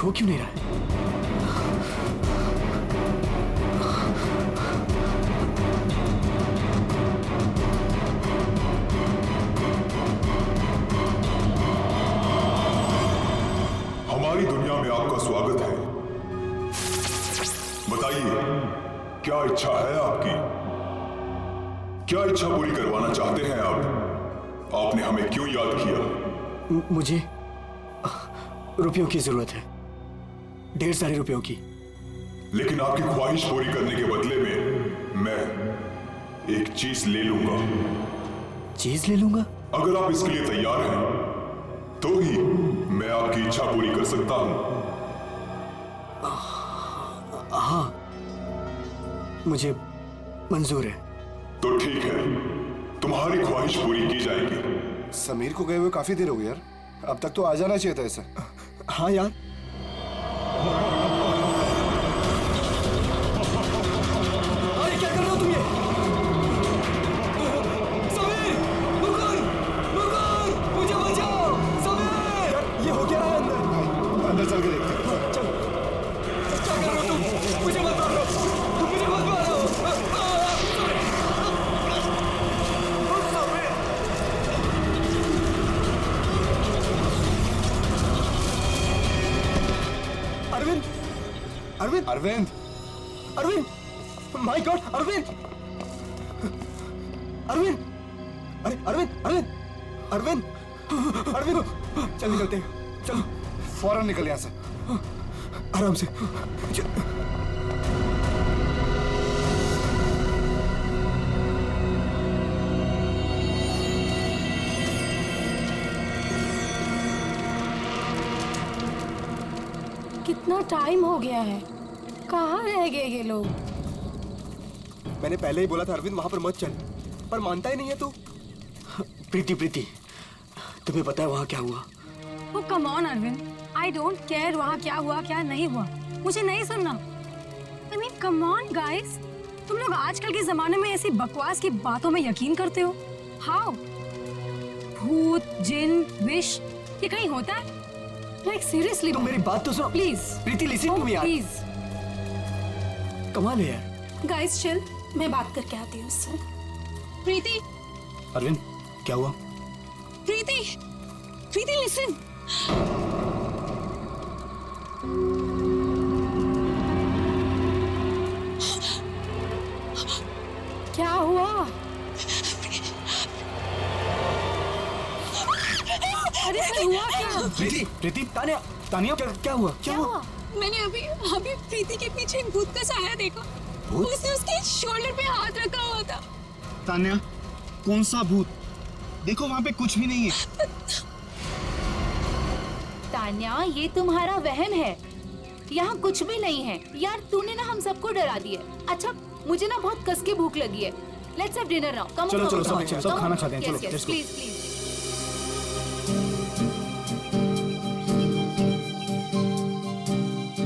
हो क्यों नहीं रहा है? हमारी दुनिया में आपका स्वागत है। बताइए, क्या इच्छा है आपकी? क्या इच्छा पूरी करवाना चाहते हैं आप? आपने हमें क्यों याद किया? मुझे रुपयों की जरूरत है, ढेर सारे रुपयों की। लेकिन आपकी ख्वाहिश पूरी करने के बदले में मैं एक चीज ले लूंगा। चीज ले लूंगा? अगर आप इसके लिए तैयार हैं तो ही मैं आपकी इच्छा पूरी कर सकता हूं। हाँ, मुझे मंजूर है। तो ठीक है, तुम्हारी ख्वाहिश पूरी की जाएगी। समीर को गए हुए काफी देर हो गई यार, अब तक तो आ जाना चाहिए था ऐसा। हाँ यार, अरे क्या कर रहे हो तुम ये? समीर, मुकुंद, मुकुंद, मुझे बचाओ! समीर! यार, ये हो क्या रहा है अंदर? अंदर चल के देखते हैं। चल, क्या कर रहे हो तुम? मुझे मत मारो! तुम मुझे मत मारो! अरविंद! अरविंद! अरविंद! अरविंद! My God! अरविंद! अरविंद! अरे अरविंद! अरविंद! अरविंद! अरविंद! चल निकलते हैं, चलो फौरन निकल यहाँ से। आराम से। कितना टाइम हो गया है, कहाँ रह गए ये लोग? मैंने पहले ही बोला था अरविंद वहां पर मत चल, पर मानता ही नहीं है तू। प्रीति, प्रीति, तुम्हें पता है वहां क्या हुआ? वो come on Arvind, I don't care वहाँ क्या हुआ क्या नहीं हुआ, मुझे नहीं सुनना। I mean come on guys, तुम लोग आजकल के जमाने में ऐसी बकवास की बातों में यकीन करते हो? हाउ? भूत, जिन, विश, ये कहीं होता है? लाइक सीरियसली तुम मेरी बात तो सुनो please. Preeti, listen to me यार। प्लीज कमाल है यार। गाइस चिल, मैं बात करके आती हूँ उससे। प्रीति, अरविंद, क्या हुआ? प्रीति, प्रीति लिसन। क्या हुआ? अरे हुआ क्या? प्रीति, प्रीति, तानिया, तानिया, क्या हुआ? क्या हुआ? मैंने अभी प्रीति के पीछे एक भूत का साया देखा। उसने उसके शोल्डर पे हाथ रखा हुआ था। तान्या, कौन सा भूत? देखो वहाँ पे कुछ भी नहीं है। तान्या, ये तुम्हारा वहम है, यहाँ कुछ भी नहीं है। यार तूने ना हम सबको डरा दिया। अच्छा, मुझे ना बहुत कस के भूख लगी है। Let's have dinner now. Come चलो, चलो, सब खाना खाते हैं। चलो, let's go. Please please.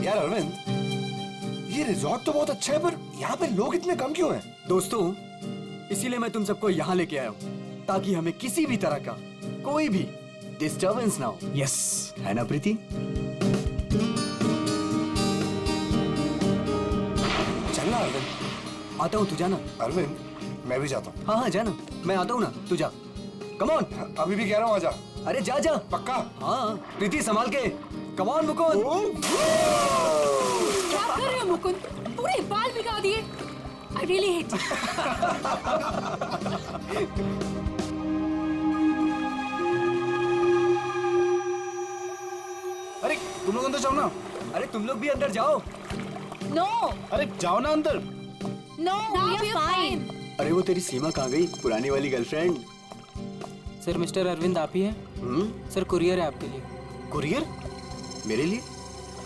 यार अरविंद, ये रिजॉर्ट तो बहुत अच्छा है, पर यहाँ पे लोग इतने कम क्यों हैं? दोस्तों, इसीलिए मैं तुम सबको यहाँ लेके आया हूँ, ताकि हमें किसी भी तरह का कोई भी डिस्टर्बेंस ना हो। यस, है ना प्रीति? चलना अरविंद। आता हूँ, तू जाना। अरविंद, मैं भी जाता हूँ। हाँ हाँ, जाना, मैं आता हूँ ना, तू जा। Come on. अभी भी कह रहा हूँ, आजा। अरे जा जा। पक्का? हाँ, प्रीति संभाल के। Come on Mukund. क्या कर रहे हो मुकुंद? पूरे बाल बिगा दिए। I really hate you. अरे तुम लोग अंदर जाओ ना। अरे तुम लोग भी अंदर जाओ। नो अरे जाओ ना अंदर। No, we are fine. अरे वो तेरी सीमा कहाँ गई, पुरानी वाली गर्लफ्रेंड? सर, मिस्टर अरविंद आप ही हैं? सर, कुरियर है आपके लिए। कुरियर? मेरे लिए?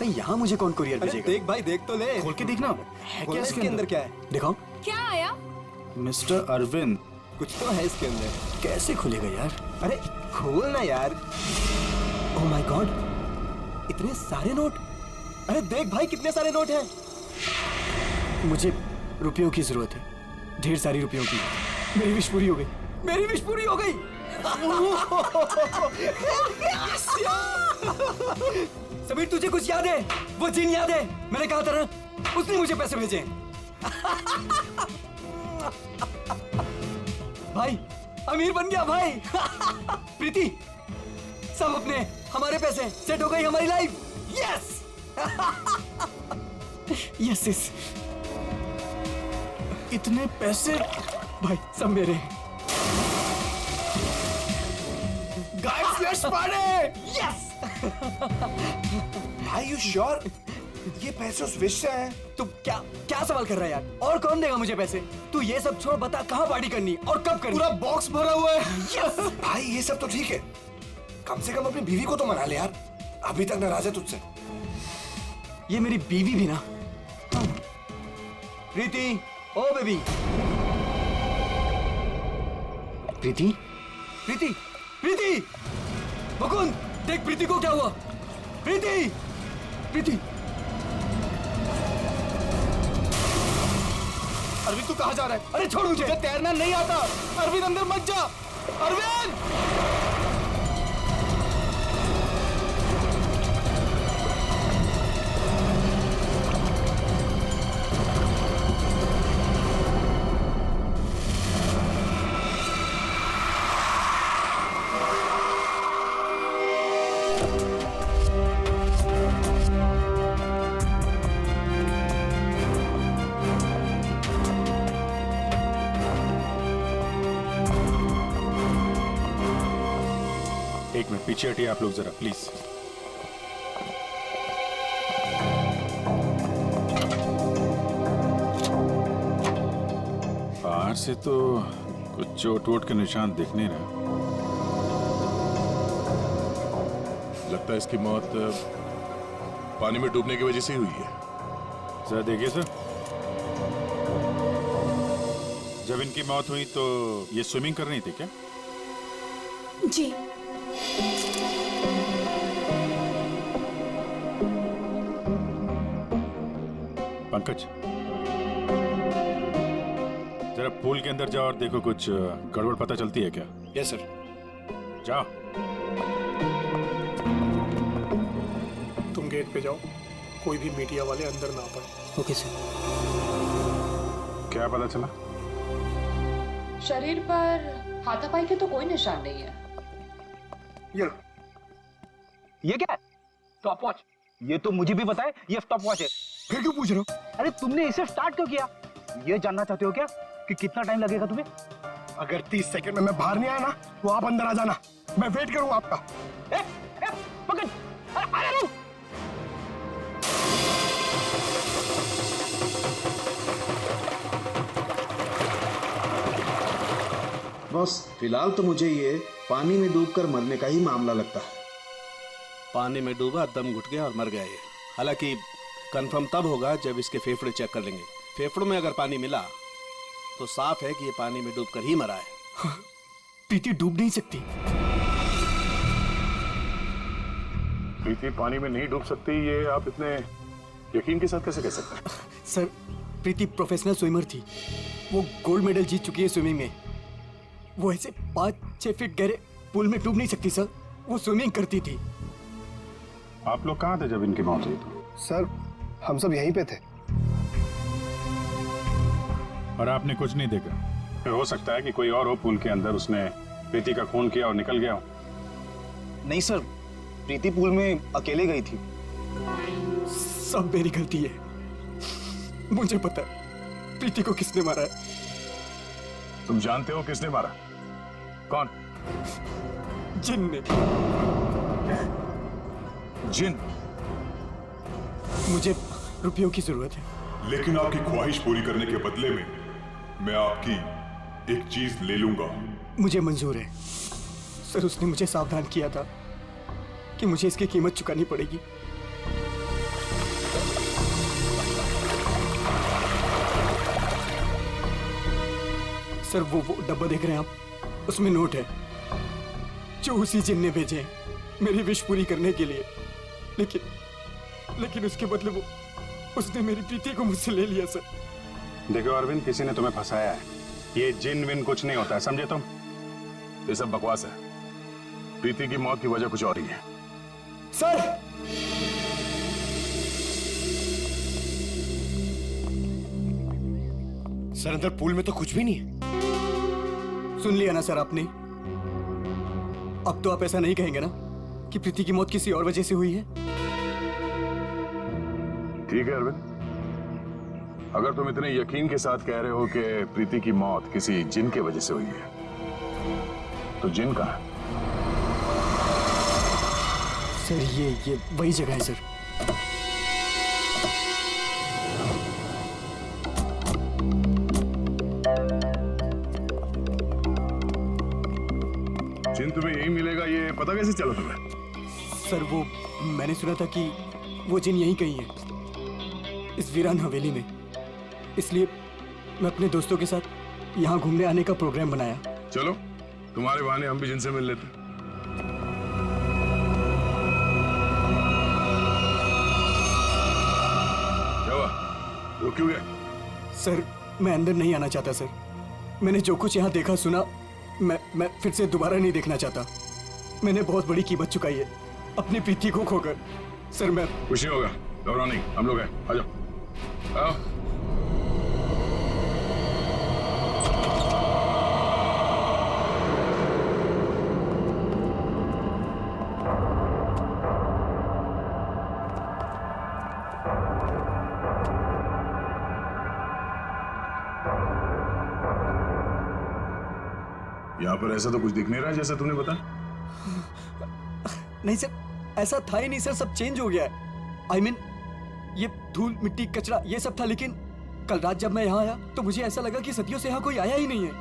नहीं, यहाँ मुझे कौन कुरियर भेजेगा? देख भाई, देख तो ले। खोल के देखना। है खोल क्या इसके अंदर क्या है? दिखाओ। क्या आया? मिस्टर अरविंद। कुछ तो है इसके अंदर। कैसे खुलेगा यार? अरे खोल ना यार। ओह माय गॉड, इतने सारे नोट। अरे देख भाई, कितने सारे नोट हैं। मुझे रुपयों की जरूरत है, ढेर सारी रुपयों की। मेरी विश पूरी हो गई, मेरी विश पूरी हो गई। समीर तुझे कुछ याद है? वो जिन याद है? मैंने कहा था ना, उसने मुझे पैसे भेजे। भाई अमीर बन गया भाई। प्रीति, सब अपने हमारे पैसे, सेट हो गई हमारी लाइफ। Yes yes yes. इतने पैसे? भाई सब मेरे। Guys let's party. यस। भाई यू श्योर ये पैसे उस विश से आए? तू क्या क्या सवाल कर रहा है यार? और कौन देगा मुझे पैसे? तू ये सब छोड़, बता कहाँ पार्टी करनी और कब करनी? पूरा बॉक्स भरा हुआ है। यस। भाई ये सब तो ठीक है, कम से कम अपनी बीवी को तो मना ले यार, अभी तक नाराज है तुझसे। ये मेरी बीवी भी ना। प्रीति, ओ बेबी। प्रीति, प्रीति, प्रीति, मुकुंद देख प्रीति को क्या हुआ। प्रीति, प्रीति। अरविंद तू कहाँ जा रहा है? अरे छोड़ मुझे। तुझे तैरना नहीं आता। अरविंद अंदर मत जा। अरविंद! एक मिनट पीछे हटिए आप लोग जरा प्लीज। बाहर से तो कुछ चोट वोट के निशान दिख नहीं रहे। लगता है इसकी मौत पानी में डूबने की वजह से ही हुई है। जरा देखिए सर, जब इनकी मौत हुई तो ये स्विमिंग कर रही थी क्या? जी। पंकज, जरा पूल के अंदर जाओ और देखो कुछ गड़बड़ पता चलती है क्या? Yes sir. जाओ। तुम गेट पे जाओ, कोई भी मीडिया वाले अंदर ना पाए। Okay sir. क्या पता चला? शरीर पर हाथापाई के तो कोई निशान नहीं है। ये क्या है? Stop watch. ये तो मुझे भी पता है ये स्टॉप वॉच है। फिर क्यों पूछ रहे हो? अरे तुमने इसे स्टार्ट क्यों किया? ये जानना चाहते हो क्या कि कितना टाइम लगेगा तुम्हें? अगर 30 सेकंड में मैं बाहर नहीं आया ना तो आप अंदर आ जाना, मैं वेट करूंगा आपका। पकड़, अरे रुक। बस फिलहाल तो मुझे ये पानी में डूबकर मरने का ही मामला लगता है। पानी में डूबा, दम घुट गया और मर गया ये। हालांकि कंफर्म तब होगा जब इसके फेफड़े चेक कर लेंगे। फेफड़ों में अगर पानी मिला तो साफ है कि ये पानी में डूबकर ही मरा है। प्रीति डूब नहीं सकती। प्रीति पानी में नहीं डूब सकती, ये आप इतने यकीन के साथ कैसे कह सकते हैं? सर, प्रीति प्रोफेशनल स्विमर थी। वो गोल्ड मेडल जीत चुकी है स्विमिंग में। वो ऐसे 5-6 फीट गहरे पूल में डूब नहीं सकती सर। वो स्विमिंग करती थी। आप लोग कहाँ थे जब इनकी मौत हुई? सर हम सब यहीं पे थे। और आपने कुछ नहीं देखा? फिर हो सकता है कि कोई और हो पूल के अंदर, उसने प्रीति का खून किया और निकल गया हो। नहीं सर, प्रीति पूल में अकेले गई थी। सब मेरी गलती है। मुझे पता है प्रीति को किसने मारा है। तुम जानते हो किसने मारा? कौन? जिन ने। जिन? मुझे रुपयों की जरूरत है। लेकिन आपकी ख्वाहिश पूरी करने के बदले में मैं आपकी एक चीज ले लूंगा। मुझे मंजूर है सर। उसने मुझे सावधान किया था कि मुझे इसकी कीमत चुकानी पड़ेगी। सर वो डब्बा देख रहे हैं आप, उसमें नोट है जो उसी जिन ने भेजे हैं मेरी विश पूरी करने के लिए। लेकिन उसके बदले उसने मेरी प्रीति को मुझसे ले लिया सर। देखो अरविंद, किसी ने तुम्हें फंसाया है। ये जिन विन कुछ नहीं होता है, समझे तुम? ये सब बकवास है। प्रीति की मौत की वजह कुछ और ही है। सर सर अंदर पूल में तो कुछ भी नहीं है। सुन लिया ना सर आपने? अब तो आप ऐसा नहीं कहेंगे ना कि प्रीति की मौत किसी और वजह से हुई है? ठीक है अरविंद, अगर तुम इतने यकीन के साथ कह रहे हो कि प्रीति की मौत किसी जिन के वजह से हुई है, तो जिन कहाँ है? सर ये वही जगह है सर। जिन तुम्हें यही मिलेगा ये पता कैसे चला तुम्हें? सर वो मैंने सुना था कि वो जिन यहीं कहीं है, इस वीरान हवेली में। इसलिए मैं अपने दोस्तों के साथ यहाँ घूमने आने का प्रोग्राम बनाया। चलो तुम्हारे बहाने हम भी जिनसे मिल लेते। क्या हुआ? रुक क्यों गए? सर मैं अंदर नहीं आना चाहता सर। मैंने जो कुछ यहाँ देखा सुना मैं फिर से दोबारा नहीं देखना चाहता। मैंने बहुत बड़ी कीमत चुकाई है अपनी प्रीति को खोकर। सर मैं कुछ नहीं होगा, घबराओ नहीं, हम लोग हैं, आ जाओ। आओ। यहाँ पर ऐसा तो कुछ दिख नहीं रहा जैसा तूने बताया। नहीं सर, ऐसा था ही नहीं सर, सब चेंज हो गया है। I mean, ये धूल मिट्टी कचरा ये सब था, लेकिन कल रात जब मैं यहाँ आया तो मुझे ऐसा लगा कि सदियों से यहाँ कोई आया ही नहीं है।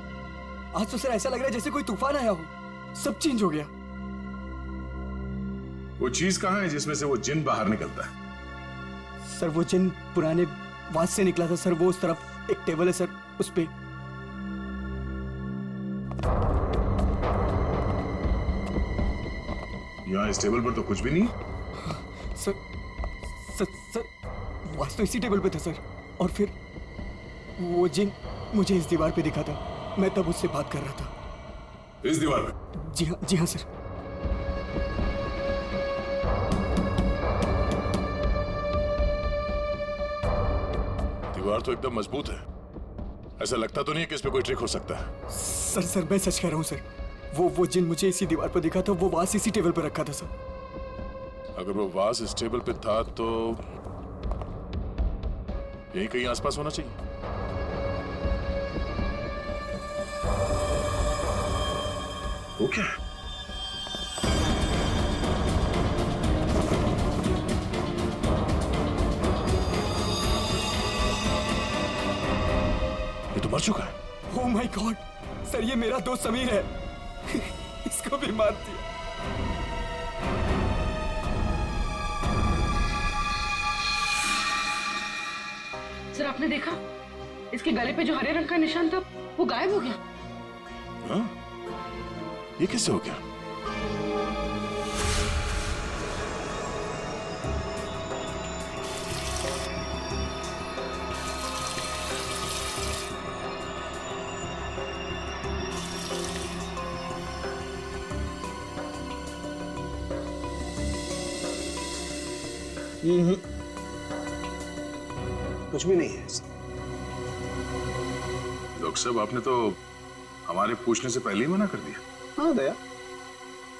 आज तो सर ऐसा लग रहा है जैसे कोई तूफान आया हो, सब चेंज हो गया। वो चीज कहाँ है जिसमें से वो जिन बाहर निकलता है? सर वो जिन पुराने वास से निकला था सर। वो उस तरफ एक टेबल है सर, उस पे। यहाँ इस टेबल पर तो कुछ भी नहीं। सर वास तो इसी टेबल पे था सर। और फिर वो जिन मुझे इस दीवार पे दिखा था। मैं तब उससे बात कर रहा था। इस दीवार पे? जी हाँ सर। दीवार तो एकदम मजबूत है, ऐसा लगता तो नहीं है कि इस पे कोई ट्रिक हो सकता है। सर मैं सच कह रहा हूँ सर। वो जिन मुझे इसी दीवार पर दिखा था, वो वास इसी टेबल पर रखा था सर। अगर वो वास इस टेबल पे था तो यहीं कहीं आसपास होना चाहिए। वो क्या है? ये तो मर चुका है। ओह माय गॉड सर, ये मेरा दोस्त समीर है। इसको भी मार दिया। सर आपने देखा इसके गले पे जो हरे रंग का निशान था वो गायब हो गया। हाँ? ये कैसे हो गया? कुछ भी नहीं है। डॉक्टर साहब आपने तो हमारे पूछने से पहले ही मना कर दिया। हाँ दया,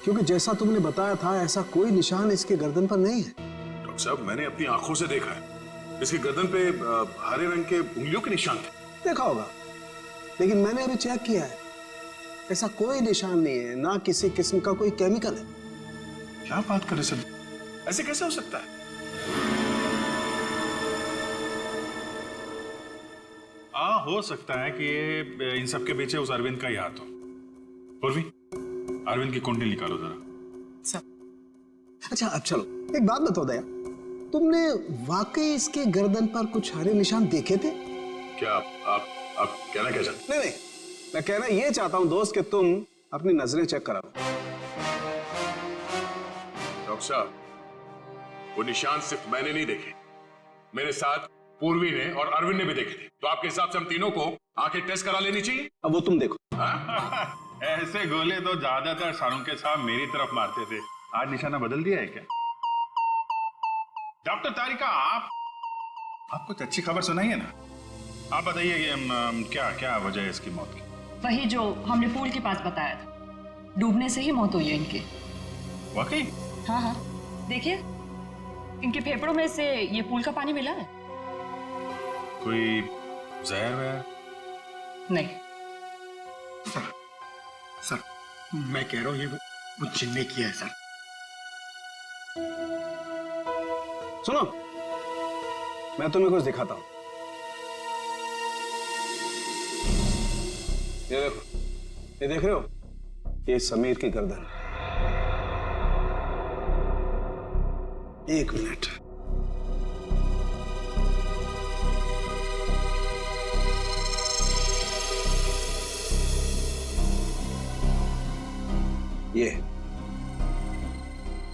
क्योंकि जैसा तुमने बताया था ऐसा कोई निशान इसके गर्दन पर नहीं है। डॉक्टर साहब मैंने अपनी आंखों से देखा है, इसकी गर्दन पे हरे रंग के उंगलियों के निशान थे। देखा होगा, लेकिन मैंने अभी चेक किया है, ऐसा कोई निशान नहीं है, ना किसी किस्म का कोई केमिकल है। क्या बात कर रहे सर, ऐसे कैसे हो सकता है? हो सकता है कि ये इन सब के पीछे उस अरविंद का ही हाथ हो। पूर्वी, अरविंद की कुंडली निकालो जरा। अच्छा अब चलो एक बात बताओ दया, तुमने वाकई इसके गर्दन पर कुछ हरे निशान देखे थे? क्या आप कहना क्या चाहते? नहीं, मैं कहना ये चाहता हूं दोस्त कि तुम अपनी नजरें चेक करा लो। डॉक्टर साहब वो निशान सिर्फ मैंने नहीं देखे, मेरे साथ पूर्वी ने और अरविंद ने भी देखे थे। तो आपके हिसाब से हम तीनों को आंखें टेस्ट करा लेनी चाहिए। अब वो तुम देखो। ऐसे गोले तो ज्यादातर शाहरुख के साहब मेरी तरफ मारते थे, आज निशाना बदल दिया है क्या? डॉक्टर तारिका, आप कुछ अच्छी खबर सुनाइए ना। आप बताइए क्या क्या वजह है इसकी मौत की? वही जो हमने पूल के पास बताया था, डूबने से ही मौत हुई है इनकी। वाकई? हाँ हाँ, देखिए इनके फेफड़ों में से ये पूल का पानी मिला है। कोई जहर वहर? नहीं। सर मैं कह रहा हूँ ये वो जिन ने किया है सर। सुनो, मैं तुम्हें कुछ दिखाता हूं। ये देखो, ये देख रहे हो? ये समीर की गर्दन। एक मिनट।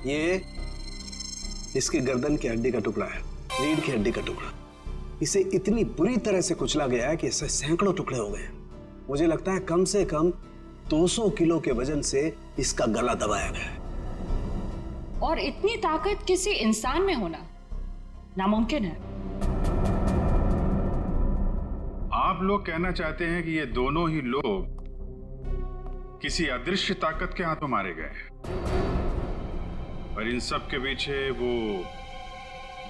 ये इसकी गर्दन की हड्डी का टुकड़ा है, रीढ़ की हड्डी का टुकड़ा। इसे इतनी बुरी तरह से कुचला गया है कि इससे सैकड़ों टुकड़े हो गए। मुझे लगता है कम से कम 200 किलो के वजन से इसका गला दबाया गया है। और इतनी ताकत किसी इंसान में होना नामुमकिन है। आप लोग कहना चाहते हैं कि ये दोनों ही लोग किसी अदृश्य ताकत के हाथों मारे गए, पर इन सब के पीछे वो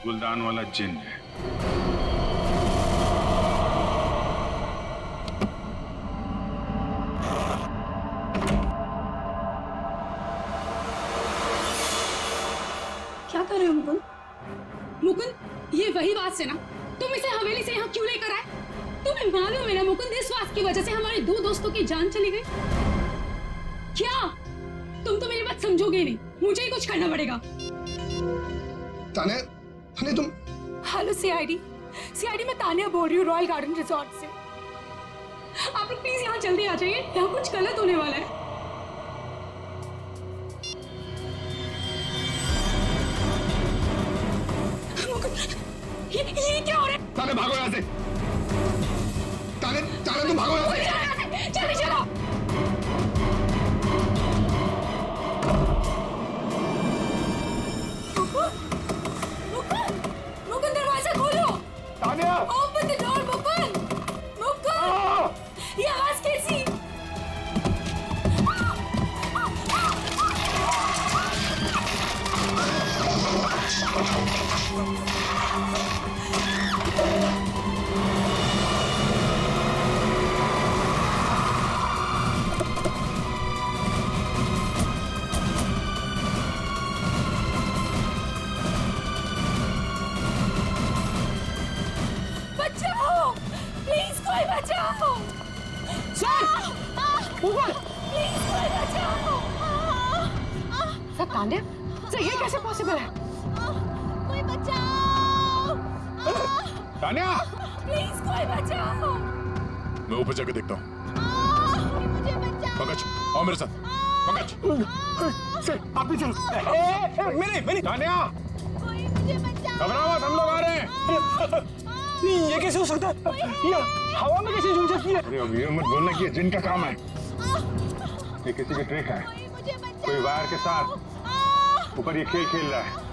गुलदान वाला जिन है। क्या कर रहे हो मुकुंद? मुकुंद, ये वही बात से ना तुम इसे हवेली से यहाँ क्यों लेकर आए? तुम्हें मालूम है ना मुकुंद, इस बात की वजह से हमारे 2 दोस्तों की जान चली गई। क्या तुम तो मेरी बात समझोगे नहीं, मुझे ही कुछ करना पड़ेगा। तान्या, तुम हेलो सीआईडी मैं तान्या बोल रही हूँ रॉयल गार्डन रिजॉर्ट से। आप लोग प्लीज यहाँ जल्दी आ जाइए, यहाँ कुछ गलत होने वाला है। ये क्या हो रहा है? तान्या भागो यहाँ से। तान्या तुम भागो यहाँ से। जल्दी चलो। मुकुंद दरवाजा खोलो। Tanya open the door Mukund. ये आवाज कैसी? बचाओ प्लीज, कोई बचाओ। सर ऊपर प्लीज, कोई बचाओ। सर तान्या, सर ये कैसे पॉसिबल है? कोई बचाओ। तान्या, प्लीज कोई बचाओ। मैं ऊपर जाकर देखता हूँ। मुझे बचाओ। पंकज, आओ मेरे साथ। पंकज, सर आप भी चलो। मेरी तान्या, कोई मुझे बचाओ। घबराओ मत, हम लोग आ रहे हैं। ये कैसे हो सकता है? ये हवा में कैसे झूल सकती है? अरे अब ये मत बोलना कि ये जिन का काम है। ये किसी की ट्रिक है। कोई वायर के साथ ऊपर ये खेल रहा है।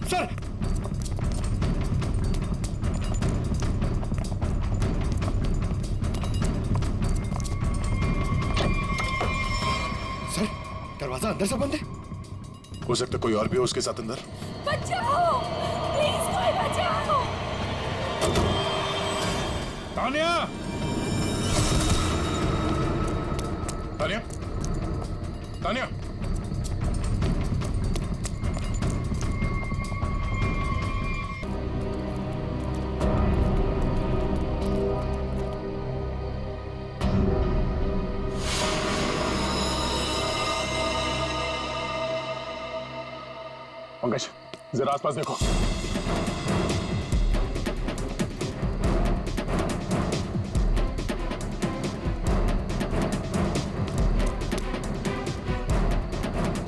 सर दरवाजा अंदर से बंद है। हो सकता है कोई और भी हो उसके साथ अंदर। बचाओ प्लीज, कोई बचाओ। तान्या, तान्या, तान्या, पंकज जरा आसपास देखो।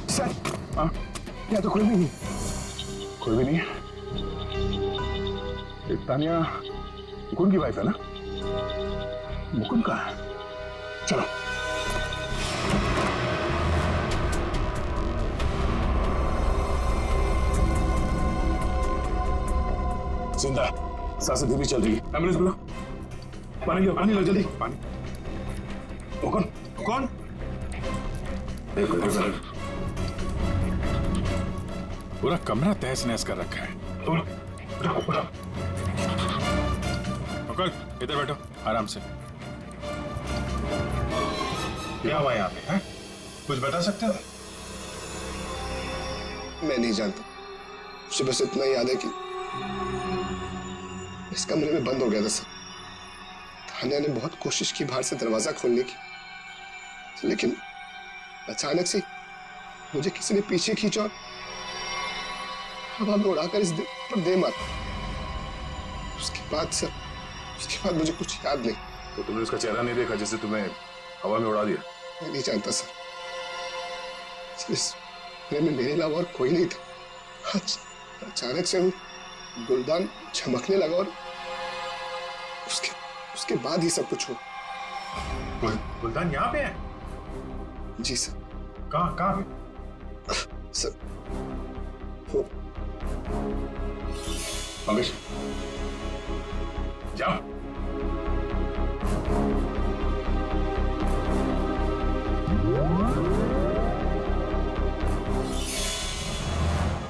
सर यहाँ तो कोई भी नहीं। कोई भी नहीं है। तान्या मुकुंद की वाइफ है ना? मुकुंद कहाँ है? चलो। जिंदा है, सांसें धीमी चल रही है। एम्बुलेंस बुला, पानी लो जल्दी। पानी। वो कौन? देखो पूरा कमरा तहस नहस कर रखा है। मुकुल, इधर बैठो आराम से। क्या हुआ यहाँ पे? हैं? कुछ बता सकते हो? मैं नहीं जानता, मुझे बस इतना याद है कि इस कमरे में बंद हो गया था सर। तान्या ने बहुत कोशिश की बाहर से दरवाजा खोलने की, लेकिन अचानक से मुझे किसी ने पीछे खींचा और हवा में उड़ाकर इस दिल पर दे मारा। उसके बाद मुझे कुछ याद नहीं। तो तुमने उसका चेहरा नहीं देखा जिसे तुम्हें हवा में उड़ा दिया? मैं नहीं जानता सर, इस कमरे में मेरे अलावा और कोई नहीं था। अचानक से वो गुलदान चमकने लगा और उसके बाद ही सब कुछ हुआ। गुलदान यहाँ पे है? जी सर। कहाँ? सर वो मंगेश, जाओ।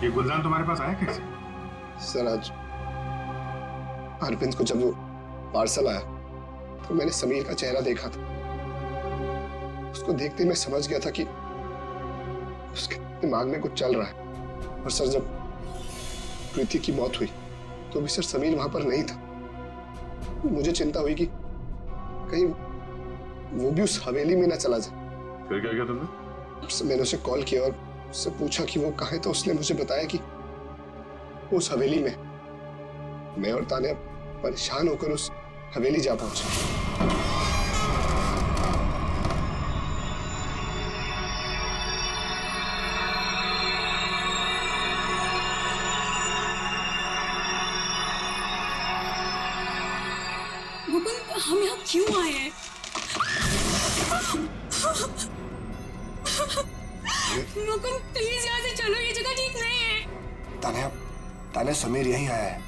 ये गुलदान तुम्हारे पास आया कैसे? सर आज अरविंद को जब वो पार्सल आया तो मैंने समीर का चेहरा देखा था। उसको देखते मैं समझ गया था कि उसके दिमाग में कुछ चल रहा है। और सर जब प्रीति की मौत हुई तो भी सर समीर वहां पर नहीं था। मुझे चिंता हुई कि कहीं वो भी उस हवेली में ना चला जाए। फिर क्या किया तुमने? मैंने उसे कॉल किया और उससे पूछा कि वो कहाँ है, तो उसने मुझे बताया कि उस हवेली में। मैं और तान्या परेशान होकर उस हवेली जा पहुंचे। मुकुल, हम यहाँ क्यों आए हैं? मुकुल प्लीज यहाँ से चलो, ये जगह ठीक नहीं है। तान्या समीर यहीं आया है।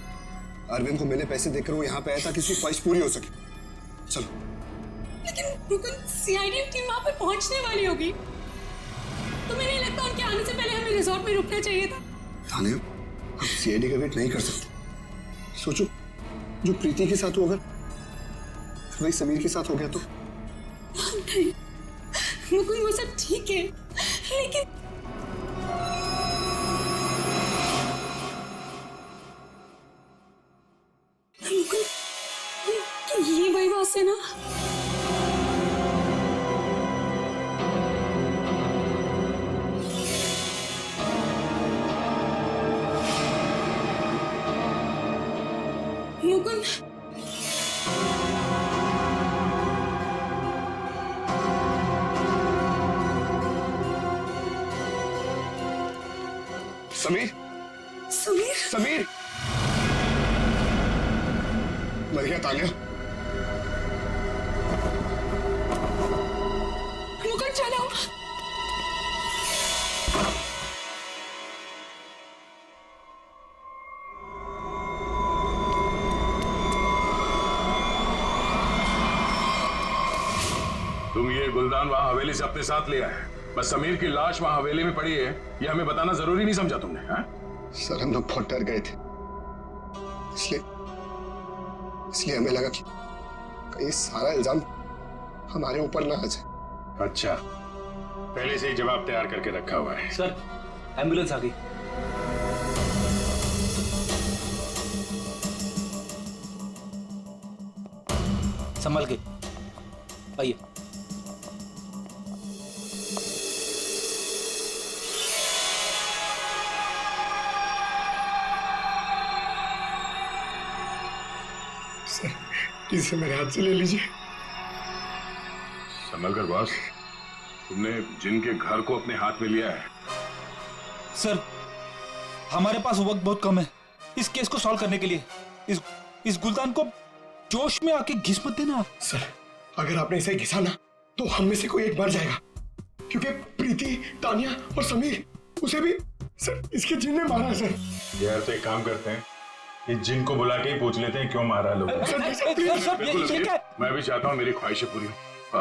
अरविंद को मैंने पैसे देकर वो यहाँ पे आया था कि उसकी ख्वाहिश पूरी हो सके। चलो। लेकिन मुकुल सीआईडी टीम वहाँ पे पहुँचने वाली होगी। तुम्हें नहीं लगता उनके आने से पहले हमें रिजॉर्ट में रुकना चाहिए था? तान्या, हम सीआईडी का वेट नहीं कर सकते। सोचो, जो प्रीति के साथ हो अगर वही समीर के साथ हो गया तो? नहीं मुकुल, वो सब ठीक है, लेकिन मुकुल, ये वही बात है ना? मुकुल, समीर मर गया तान्या। मुकुल चलो। तुम ये गुलदान वहां हवेली से अपने साथ ले आए, बस समीर की लाश वहां हवेली में पड़ी है ये हमें बताना जरूरी नहीं समझा तुमने? सर हम लोग बहुत डर गए थे, इसलिए हमें लगा कि कहीं सारा इल्जाम हमारे ऊपर ना आ जाए। अच्छा, पहले से ही जवाब तैयार करके रखा हुआ है। सर एम्बुलेंस आ गई। संभल के आइए। इसे मेरे हाथ से ले लीजिए। संभल कर बॉस, तुमने जिनके घर को अपने हाथ में लिया है। सर हमारे पास वक्त बहुत कम है इस केस को सॉल्व करने के लिए। इस गुलदान को जोश में आके घिस मत देना। सर अगर आपने इसे घिसा ना तो हम में से कोई एक मर जाएगा, क्योंकि प्रीति, तान्या और समीर, उसे भी सर इसके जिन ने मारा है। सर यार तो एक काम करते हैं, इस जिन को बुला के ही पूछ लेते हैं क्यों मारा लोग। ये क्या? मैं भी चाहता हूँ मेरी ख्वाहिशें पूरी हो।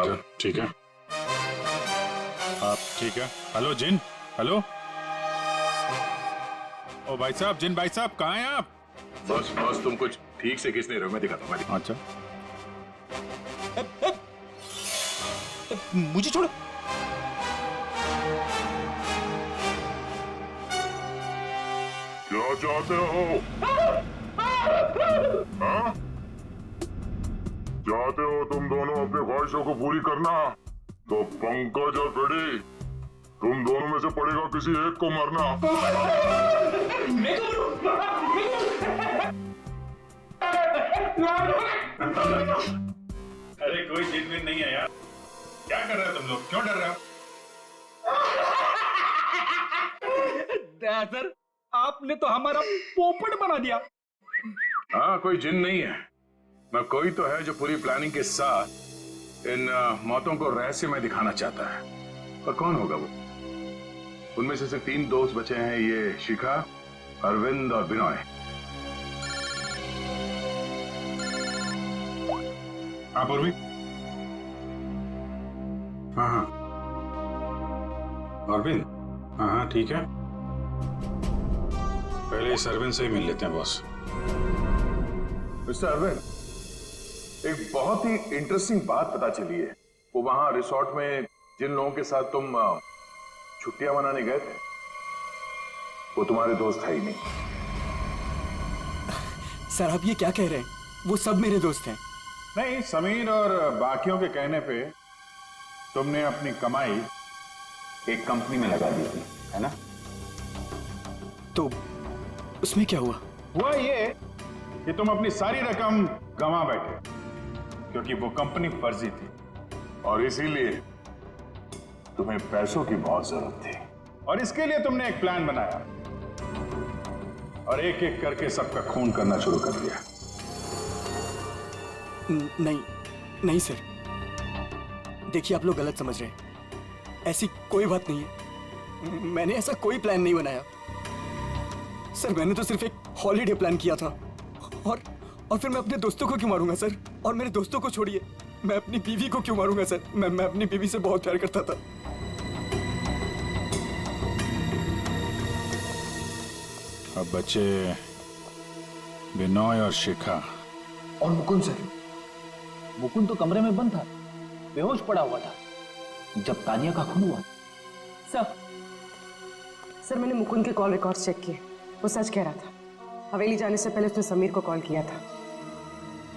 चल, ठीक है आप ठीक है। हेलो जिन, हेलो। ओ भाई साहब, जिन भाई साहब कहाँ हैं आप? बस बस तुम कुछ ठीक से खींच नहीं रहे हो, मैं दिखाता हूँ। अच्छा मुझे छोड़ो। क्या चाहते हो? हाँ? चाहते हो तुम दोनों अपनी ख्वाहिशों को पूरी करना? तो पंकज और फ्रेडी, तुम दोनों में से पड़ेगा किसी एक को मरना। अरे कोई जिन विन नहीं है यार। क्या कर रहे हो तुम लोग? क्यों डर रहे हो? सर आपने तो हमारा पोपट बना दिया। हाँ, कोई जिन नहीं है, मैं कोई तो है जो पूरी प्लानिंग के साथ इन मौतों को रहस्य में दिखाना चाहता है। पर कौन होगा वो? उनमें से सिर्फ 3 दोस्त बचे हैं, ये शिखा, अरविंद और बिनॉय। हाँ पूर्वी। हाँ हाँ अरविंद, हाँ हाँ ठीक है। पहले इस अरविंद से ही मिल लेते हैं बॉस। मिस्टर अरविंद, एक बहुत ही इंटरेस्टिंग बात पता चली है। वो वहां रिसोर्ट में जिन लोगों के साथ तुम छुट्टियां मनाने गए थे, वो तुम्हारे दोस्त है ही नहीं। सर आप ये क्या कह रहे हैं? वो सब मेरे दोस्त हैं। नहीं, समीर और बाकियों के कहने पे तुमने अपनी कमाई एक कंपनी में लगा दी थी, है ना? तो उसमें क्या हुआ? हुआ ये कि तुम अपनी सारी रकम गंवा बैठे क्योंकि वो कंपनी फर्जी थी और इसीलिए तुम्हें पैसों की बहुत जरूरत थी। और इसके लिए तुमने एक प्लान बनाया और एक एक करके सबका खून करना शुरू कर दिया। नहीं नहीं सर, देखिए आप लोग गलत समझ रहे हैं। ऐसी कोई बात नहीं है, मैंने ऐसा कोई प्लान नहीं बनाया सर। मैंने तो सिर्फ एक हॉलीडे प्लान किया था और फिर मैं अपने दोस्तों को क्यों मारूंगा सर? और मेरे दोस्तों को छोड़िए, मैं अपनी बीवी को क्यों मारूंगा सर? मैं अपनी बीवी से बहुत प्यार करता था। अब बचे बिनॉय और शिखा और मुकुंद सर। मुकुंद तो कमरे में बंद था, बेहोश पड़ा हुआ था जब तानिया का खून हुआ। सर मैंने मुकुंद के कॉल रिकॉर्ड्स चेक किए, वो सच कह रहा था। हवेली जाने से पहले उसने समीर को कॉल किया था।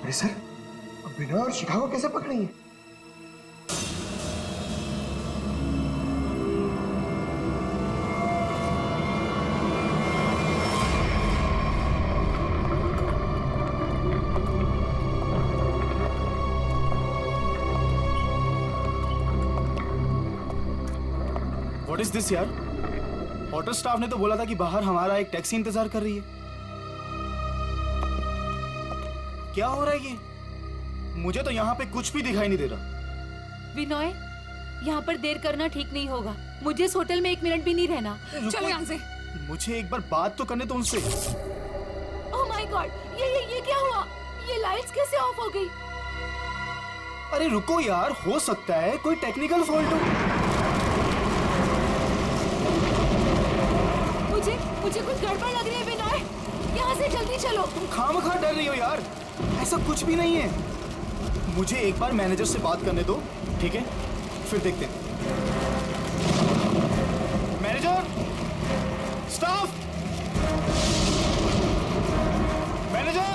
अरे सर, बिनॉय और शिखा को कैसे पकड़ेंगे? व्हाट इज दिस यार? होटल स्टाफ ने तो बोला था कि बाहर हमारा एक टैक्सी इंतजार कर रही है। क्या हो रहा है ये? मुझे तो यहाँ पे कुछ भी दिखाई नहीं दे रहा। विनोय, यहाँ पर देर करना ठीक नहीं होगा। मुझे इस होटल में 1 मिनट भी नहीं रहना। चलो यहाँ से। मुझे एक बार बात तो करने दो उनसे। ओह माय गॉड, ये क्या हुआ? ये लाइट्स कैसे ऑफ हो गई? अरे रुको यार, हो सकता है कोई टेक्निकल फॉल्ट हो। मुझे कुछ गड़बड़ लग रही है विनोय, यहाँ से जल्दी चलो। तुम खामखा डर रही हो यार, ऐसा कुछ भी नहीं है। मुझे एक बार मैनेजर से बात करने दो, ठीक है? फिर देखते हैं। Manager, staff, manager.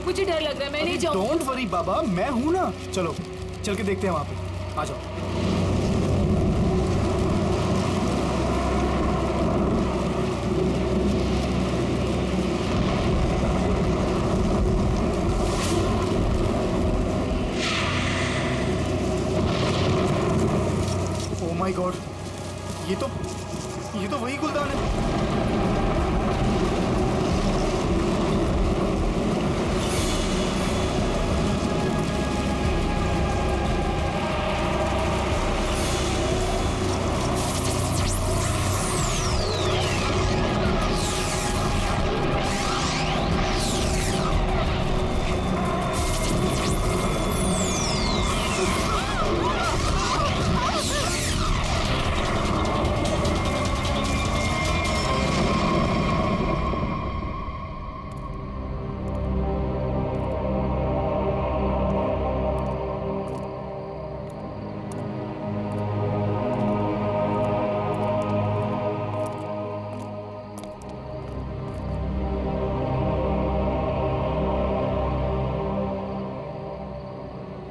मुझे डर लग रहा है, मैं नहीं जाऊंगी। डोंट वरी बाबा, मैं हूं ना। चलो चल के देखते हैं वहां पे। आ जाओ। ओह माय गॉड, ये तो वही गुलदान है।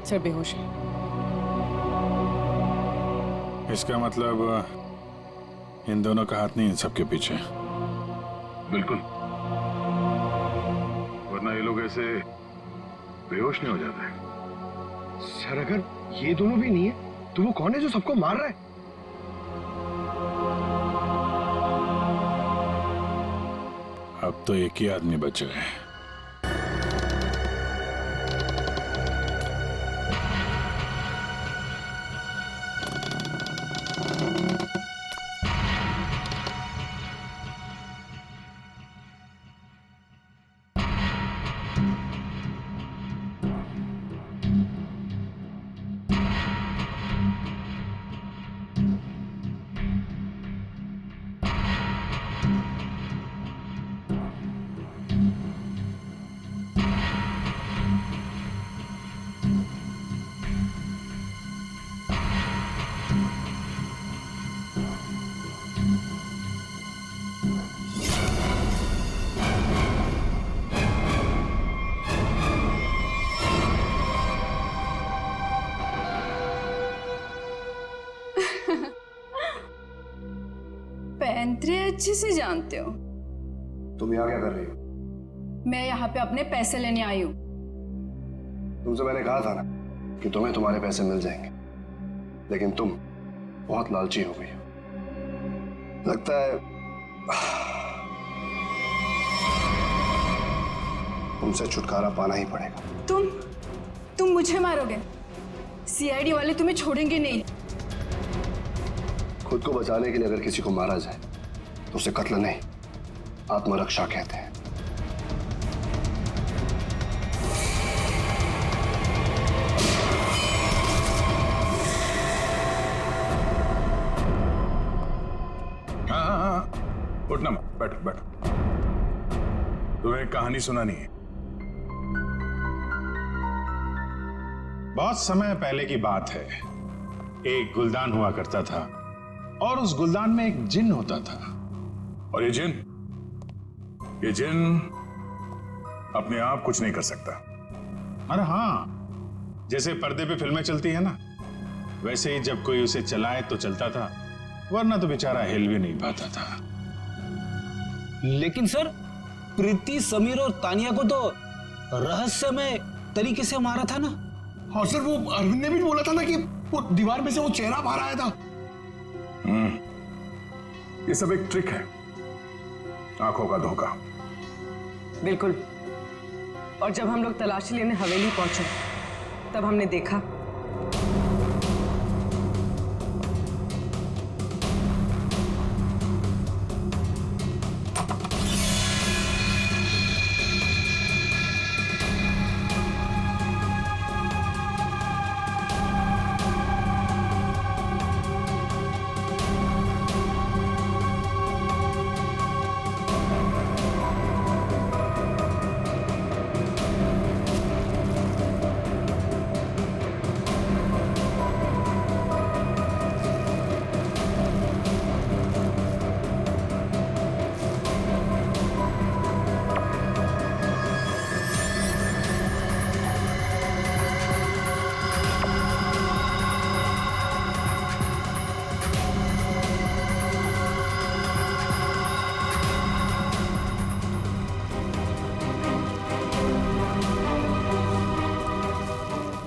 सर बेहोश है। इसका मतलब इन दोनों का हाथ नहीं इन सबके पीछे। बिल्कुल, वरना ये लोग ऐसे बेहोश नहीं हो जाते। सर अगर ये दोनों भी नहीं है तो वो कौन है जो सबको मार रहा है? अब तो एक ही आदमी बच गए। पैंतरे अच्छे से जानते हो। तुम यहाँ क्या कर रही हो? मैं यहाँ पे अपने पैसे लेने आई हूँ। तुमसे मैंने कहा था ना कि तुम्हें तुम्हारे पैसे मिल जाएंगे, लेकिन तुम बहुत लालची हो गई हो। लगता है तुमसे छुटकारा पाना ही पड़ेगा। तुम मुझे मारोगे? सीआईडी वाले तुम्हें छोड़ेंगे नहीं। खुद को बचाने के लिए अगर किसी को मारा जाए तो उसे कत्ल नहीं, आत्मरक्षा कहते हैं। हाँ, उठना मत, बैठो बैठो। तुम्हें एक कहानी सुनानी है। बहुत समय पहले की बात है। एक गुलदान हुआ करता था और उस गुलदान में एक जिन होता था। और ये जिन अपने आप कुछ नहीं कर सकता। अरे हाँ, जैसे पर्दे पे फिल्में चलती है ना, वैसे ही जब कोई उसे चलाए तो चलता था, वरना तो बेचारा हिल भी नहीं पाता था। लेकिन सर, प्रीति, समीर और तानिया को तो रहस्यमय तरीके से मारा था ना। और सर वो अरविंद ने भी बोला था ना कि वो दीवार में से वो चेहरा बाहर आया था। ये सब एक ट्रिक है, आंखों का धोखा। बिल्कुल। और जब हम लोग तलाशी लेने हवेली पहुंचे तब हमने देखा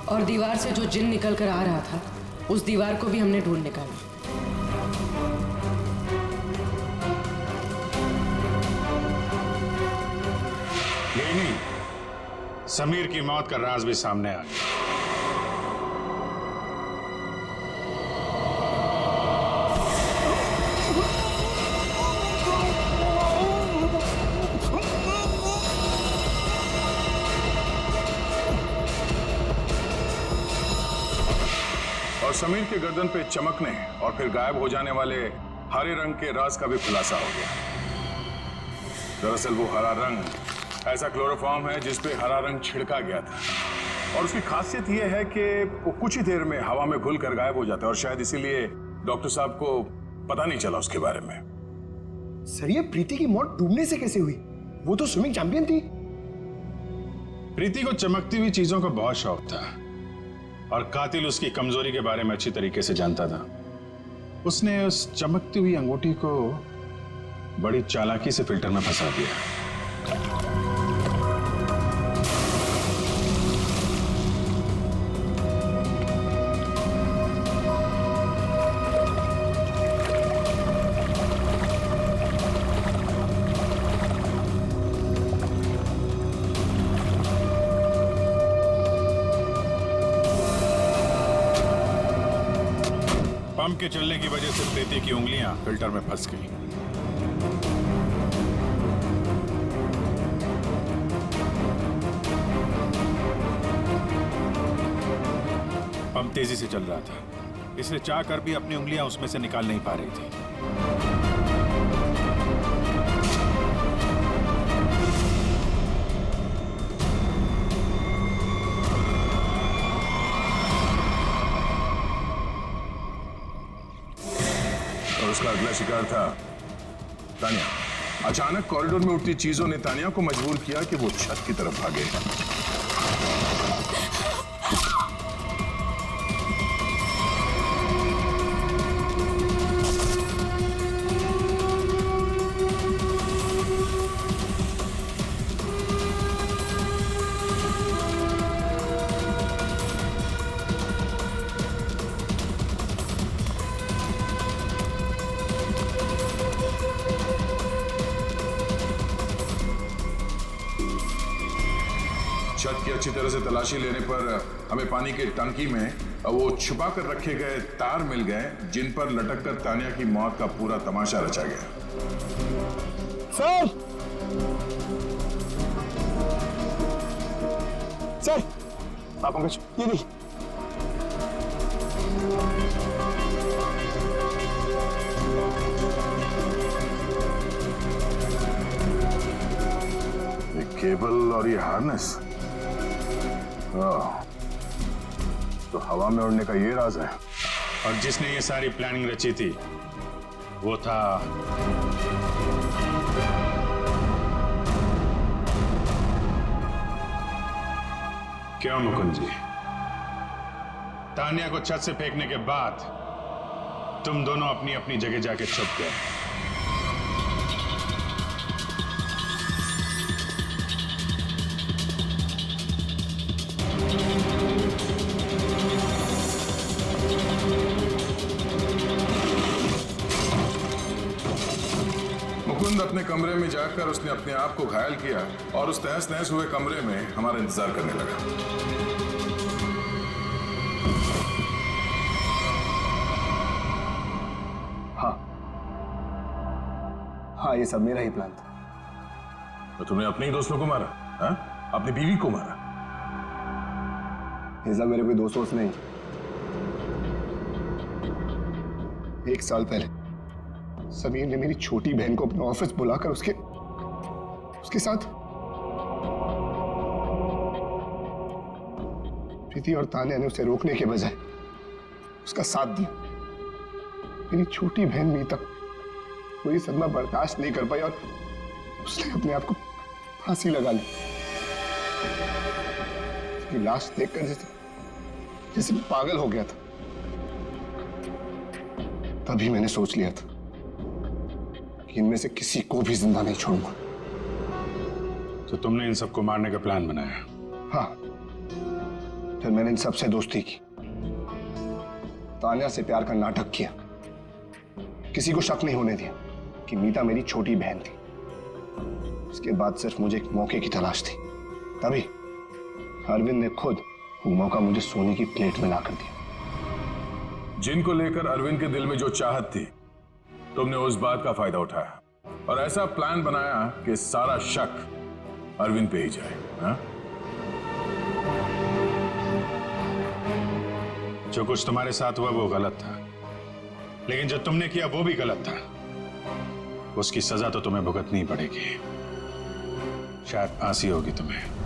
और दीवार से जो जिन निकल कर आ रहा था, उस दीवार को भी हमने ढूंढ निकाला। समीर की मौत का राज भी सामने आ गया। और समीर के गर्दन पे चमकने और फिर गायब हो जाने वाले हरे रंग के राज का भी खुलासा हो गया। दरअसल वो हरा रंग ऐसा क्लोरोफॉर्म है जिस पे हरा रंग छिड़का गया था, और उसकी खासियत ये है कि वो कुछ ही देर में हवा में घुलकर गायब हो जाता है, और शायद इसीलिए डॉक्टर साहब को पता नहीं चला उसके बारे में। सर, ये प्रीति की मौत डूबने से कैसे हुई? वो तो स्विमिंग चैंपियन थी। प्रीति को चमकती हुई चीजों का बहुत शौक था, और कातिल उसकी कमजोरी के बारे में अच्छी तरीके से जानता था। उसने उस चमकती हुई अंगूठी को बड़ी चालाकी से फिल्टर में फंसा दिया। पंप के चलने की वजह से प्रीति की उंगलियां फिल्टर में फंस गई। पंप तेजी से चल रहा था, इसलिए चाहकर भी अपनी उंगलियां उसमें से निकाल नहीं पा रही थी। और उसका अगला शिकार था तानिया। अचानक कॉरिडोर में उठती चीजों ने तानिया को मजबूर किया कि वो छत की तरफ भागे। छत की अच्छी तरह से तलाशी लेने पर हमें पानी के टंकी में वो छुपा कर रखे गए तार मिल गए, जिन पर लटक कर तानिया की मौत का पूरा तमाशा रचा गया। सर, सर, आप पंकज, ये नहीं। ये केबल और ये हार्नेस, तो हवा में उड़ने का ये राज है। और जिसने ये सारी प्लानिंग रची थी वो था क्यों मुकुंद जी? तानिया को छत से फेंकने के बाद तुम दोनों अपनी अपनी जगह जाके छुप गए। मुकुंद अपने कमरे में जाकर उसने अपने आप को घायल किया और उस तहस नहस हुए कमरे में हमारा इंतजार करने लगा। हाँ, ये सब मेरा ही प्लान था। तो तुमने अपने ही दोस्तों को मारा? हाँ? अपनी बीवी को मारा? ये सब मेरे कोई दोस्त नहीं। 1 साल पहले समीर ने मेरी छोटी बहन को अपने ऑफिस बुलाकर उसके साथ प्रीति और तानिया ने उसे रोकने के बजाय उसका साथ दिया। मेरी छोटी बहन भी तक कोई सदमा बर्दाश्त नहीं कर पाई और उसने अपने आप को फांसी लगा ली। उसकी लाश देखकर जैसे पागल हो गया था। तभी मैंने सोच लिया था कि इनमें से किसी को भी जिंदा नहीं छोड़ूंगा। तो तुमने इन सबको मारने का प्लान बनाया? हाँ, फिर मैंने इन सबसे दोस्ती की, तानिया से प्यार का नाटक किया, किसी को शक नहीं होने दिया कि मीता मेरी छोटी बहन थी। उसके बाद सिर्फ मुझे एक मौके की तलाश थी, अरविंद ने खुद वो मौका मुझे सोने की प्लेट में ला कर दिया। जिनको लेकर अरविंद के दिल में जो चाहत थी, तुमने उस बात का फायदा उठाया और ऐसा प्लान बनाया कि सारा शक अरविंद पे ही जाए। हा? जो कुछ तुम्हारे साथ हुआ वो गलत था, लेकिन जो तुमने किया वो भी गलत था। उसकी सजा तो तुम्हें भुगतनी पड़ेगी, शायद फांसी होगी तुम्हें।